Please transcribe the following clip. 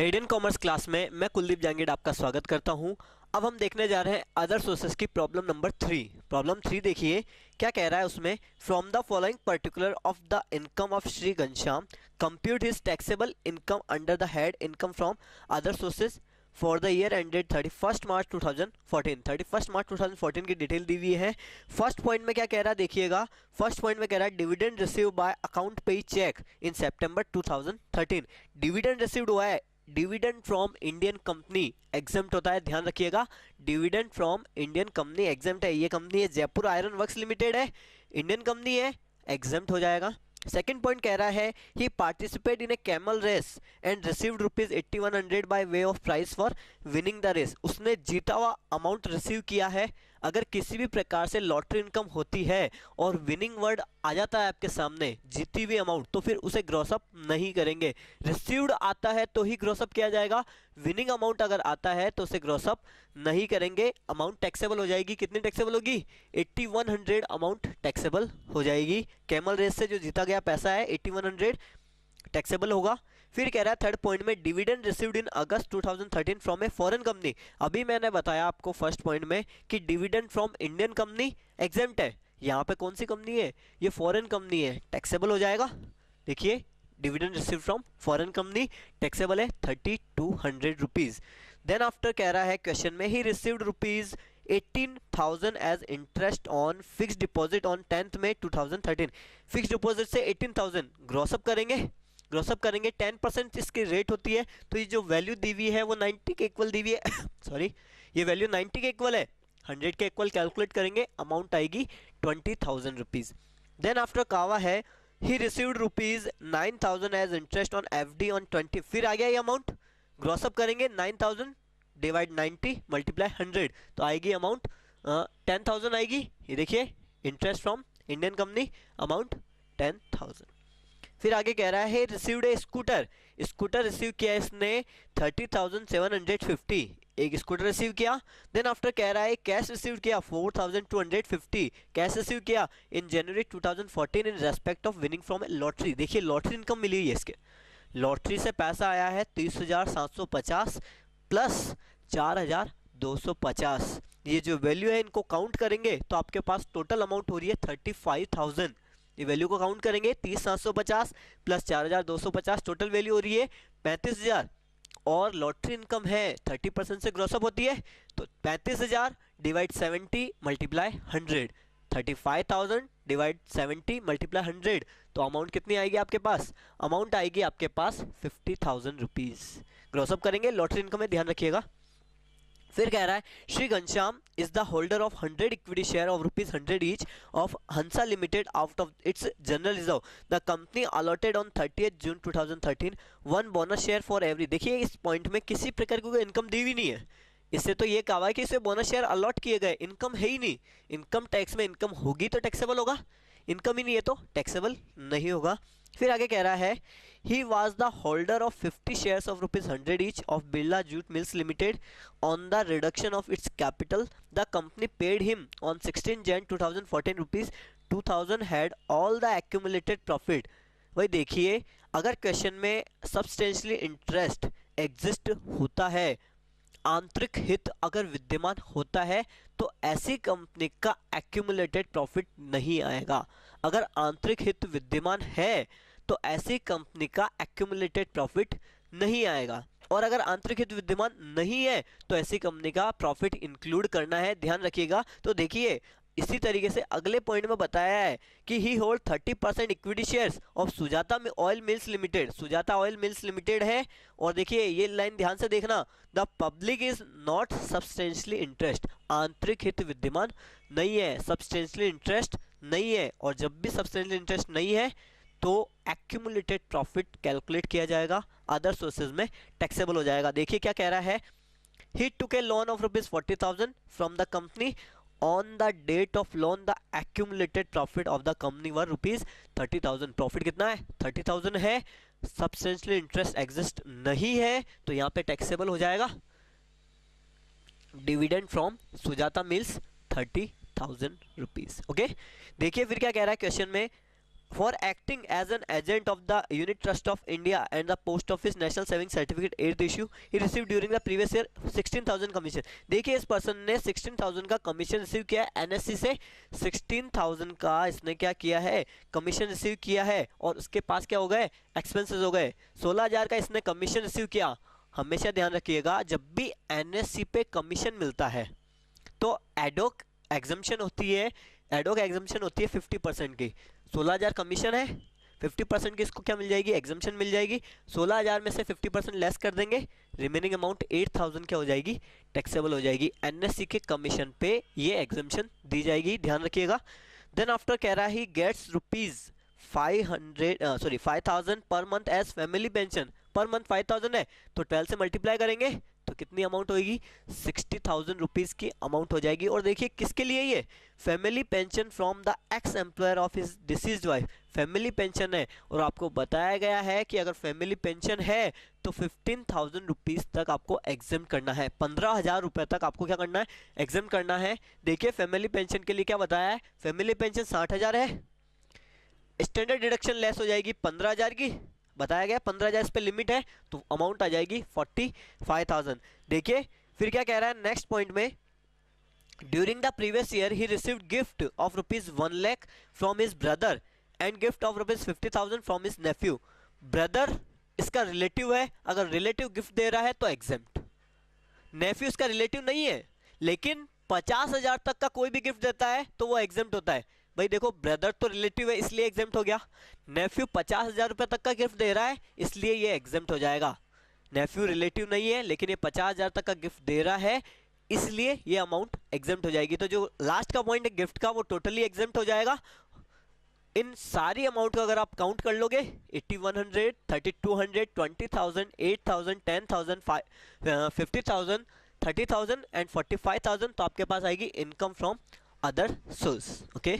Radian commerce class में मैं कुलदीप जांगीड़ आपका स्वागत करता हूं। अब हम देखने जा रहे हैं अदर सोर्सेस की प्रॉब्लम नंबर 3। प्रॉब्लम 3 देखिए क्या कह रहा है उसमें। From the following particular of the income of Shri Ghanshyam compute his taxable income under the head income from other sources for the year ended 31 मार्च 2014। 31 मार्च 2014 की डिटेल दी हुई है। फर्स्ट पॉइंट में क्या कह रहा है देखिएगा। फर्स्ट पॉइंट में कह रहा है dividend receive by account pay cheque in सितंबर 2013। डिविडेंड रिसीव्ड हुआ है। Dividend from Indian company exempt होता है, ध्यान रखिएगा। Dividend from Indian company exempt है। ये कंपनी है जयपुर आयरन वर्क्स लिमिटेड है, इंडियन कंपनी है, एग्जेम्प्ट हो जाएगा। सेकेंड पॉइंट कह रहा है he participate in a camel race and received ₹8100 by way of price for winning the race. उसने जीता हुआ अमाउंट रिसीव किया है। अगर किसी भी प्रकार से लॉटरी इनकम होती है और विनिंग वर्ड आ जाता है आपके सामने जीती हुई अमाउंट, तो फिर उसे ग्रॉसअप नहीं करेंगे। रिसीव्ड आता है तो ही ग्रॉसअप किया जाएगा। विनिंग अमाउंट अगर आता है तो उसे ग्रॉसअप नहीं करेंगे। अमाउंट टैक्सेबल हो जाएगी। कितनी टैक्सेबल होगी? 8100 अमाउंट टैक्सेबल हो जाएगी। कैमल रेस से जो जीता गया पैसा है 8100 टैक्सेबल होगा। फिर कह रहा है थर्ड पॉइंट में dividend received in August 2013 from a foreign company. अभी मैंने बताया आपको फर्स्ट पॉइंट में कि dividend from Indian company exempt है। यहाँ पे कौन सी कंपनी है? ये फॉरेन कंपनी है, टैक्सेबल हो जाएगा। देखिए dividend receive from foreign company taxable है 3200 रुपीज। देन आफ्टर कह रहा है क्वेश्चन में ही received ₹18,000 as interest on fix deposit on 10th May 2013। Fix deposit से 18,000 ग्रॉसअप करेंगे। ग्रॉसअप करेंगे 10% इसकी रेट होती है, तो ये जो वैल्यू दी हुई है वो 90 के इक्वल दी हुई है सॉरी, ये वैल्यू 90 के इक्वल है। 100 के इक्वल कैलकुलेट करेंगे, अमाउंट आएगी 20,000 रुपीज। देन आफ्टर कावा है ही received ₹9,000 as interest on FD on 20। फिर आ गया ये अमाउंट, ग्रॉसअप करेंगे 9,000 डिवाइड 90 मल्टीप्लाई 100, तो आएगी अमाउंट 10,000 आएगी। ये देखिए interest from Indian company amount 10,000। फिर आगे कह रहा है रिसीव्ड ए स्कूटर। स्कूटर रिसीव किया इसने 30,750, एक स्कूटर रिसीव किया। देन आफ्टर कह रहा है कैश रिसीव किया 4,250, कैश रिसीव किया इन जनवरी 2014 in respect of winning from A lottery. देखिए लॉटरी इनकम मिली है इसके, लॉटरी से पैसा आया है 30,750 प्लस 4,250। ये जो वैल्यू है इनको काउंट करेंगे तो आपके पास टोटल अमाउंट हो रही है 35,000। ये वैल्यू को काउंट करेंगे 30,750 प्लस 4,250, टोटल वैल्यू हो रही है 35,000। और लॉटरी इनकम है 30% से ग्रॉसअप होती है, तो 35,000 डिवाइड 70 मल्टीप्लाई 100, 35,000 डिवाइड 70 मल्टीप्लाई 100, तो अमाउंट कितनी आएगी आपके पास? अमाउंट आएगी आपके पास 50,000 रुपीज। ग्रॉसअप करेंगे, लॉटरी इनकम में ध्यान रखिएगा। फिर कह रहा है Shri Ghanshyam is the holder of 100 equity share of ₹100 each of Hansa limited out of its general reserve. The company allotted on 30th June 2013 1 bonus share for every. देखिए इस पॉइंट में किसी प्रकार की इनकम दी हुई नहीं है। इससे तो ये कहा है कि इसे बोनस शेयर अलॉट किए गए, इनकम है ही नहीं। इनकम टैक्स में इनकम होगी तो टैक्सेबल होगा, इनकम ही नहीं है तो टैक्सेबल नहीं होगा। फिर आगे कह रहा है he was the holder of 50 shares of ₹100 each of Birla jute mills limited on the reduction of its capital. The company paid him on 16 Jan 2014 ₹2,000 had all the accumulated profit. वही देखिए अगर क्वेश्चन में सब्सटेंशियली इंटरेस्ट एग्जिस्ट होता है, आंतरिक हित अगर विद्यमान होता है, तो ऐसी कंपनी का एक्यूमुलेटेड प्रॉफिट नहीं आएगा। अगर आंतरिक हित विद्यमान है तो ऐसी कंपनी का एक्यूमुलेटेड प्रॉफिट नहीं आएगा, और अगर आंतरिक हित विद्यमान नहीं है तो ऐसी कंपनी का प्रॉफिट इंक्लूड करना है, ध्यान रखिएगा। तो देखिए इसी तरीके से अगले पॉइंट में बताया है कि he hold 30% equity shares of Sujata oil mills limited. Sujata oil mills limited है, और देखिए ये लाइन ध्यान से देखना, the public is not substantially interest. आंतरिक हित विद्यमान नहीं है, सब्सटेंशियली इंटरेस्ट नहीं है, और जब भी सब्सटेंशियली इंटरेस्ट नहीं है तो एक्यूमुलेटेड प्रॉफिट कैलकुलेट किया जाएगा, अदर सोर्सेज में टैक्सेबल हो जाएगा। देखिए क्या कह रहा है he took a loan of ₹40,000 from the company on the date of loan the accumulated profit of the company were ₹30,000। Profit कितना है? 30,000 है। सब्सटेंशियल इंटरेस्ट एग्जिस्ट नहीं है तो यहाँ पे टैक्सेबल हो जाएगा। Dividend from Sujata mills 30,000 rupees. Okay, देखिए फिर क्या कह रहा है क्वेश्चन में, for acting as an agent of the unit trust of India and the post office national saving certificate 8th issue he received during the previous year 16,000 commission. देखिए इस person ने 16,000 का कमीशन रिसीव किया है NSC से, 16,000 का इसने क्या किया है, कमीशन रिसीव किया है, और उसके पास क्या हो गए, एक्सपेंसेस हो गए। 16,000 का इसने कमीशन रिसीव किया। हमेशा ध्यान रखिएगा जब भी एनएससी पे कमीशन मिलता है तो एडोक एग्जम्पशन होती है, एडोक एग्जम्पशन होती है 50% की। 16,000 कमीशन है, 50% की इसको क्या मिल जाएगी, एग्जम्पशन मिल जाएगी। 16,000 में से 50% लेस कर देंगे, रिमेनिंग अमाउंट 8,000 क्या हो जाएगी, टैक्सेबल हो जाएगी। एनएससी के कमीशन पे ये एग्जम्पशन दी जाएगी, ध्यान रखिएगा। देन आफ्टर कह रहा ही gets ₹5,000 per month as family pension. Per month 5,000 है तो 12 से मल्टीप्लाई करेंगे तो कितनी अमाउंट होगी, 60,000 रुपीज की अमाउंट हो जाएगी। और देखिए किसके लिए, ये family pension from the x employer of his deceased wife. Family pension है और आपको बताया गया है कि अगर फैमिली पेंशन है तो 15,000 रुपीज तक आपको एग्जेम्प्ट करना है, 15,000 रुपए तक आपको क्या करना है, एग्जेम्प्ट करना है। देखिए फैमिली पेंशन के लिए क्या बताया है, फैमिली पेंशन 60,000 है, स्टैंडर्ड डिडक्शन लेस हो जाएगी 15,000 की, बताया गया 15,000 इस पे लिमिट है तो अमाउंट आ जाएगी 45,000। देखिए फिर क्या कह रहा है नेक्स्ट पॉइंट में, during the previous year he received gift of ₹1 lakh from his brother and gift of ₹50,000 from his Neiphiu. Brother इसका रिलेटिव है, अगर रिलेटिव गिफ्ट दे रहा है तो एग्जेम्प्ट, नेफ्यू इसका रिलेटिव नहीं है लेकिन 50,000 तक का कोई भी गिफ्ट देता है तो वो एग्जेम्प्ट होता है। भाई देखो ब्रदर तो रिलेटिव है इसलिए एग्जेम्प्ट हो गया, नेफ्यू 50,000 रुपए तक का गिफ्ट दे रहा है इसलिए ये एग्जेम्प्ट हो जाएगा। नेफ्यू रिलेटिव नहीं है लेकिन ये 50,000 तक का गिफ्ट दे रहा है इसलिए ये अमाउंट एग्जेम्प्ट हो जाएगी। तो जो लास्ट का पॉइंट है गिफ्ट का वो टोटली एग्जेम्प्ट हो जाएगा। इन सारी अमाउंट को अगर आप काउंट कर लोगे 8100, 3200, 20,000, 8,000, 10,000, 50,000, 30,000 एंड 45,000 तो आपके पास आएगी income from other source. Okay.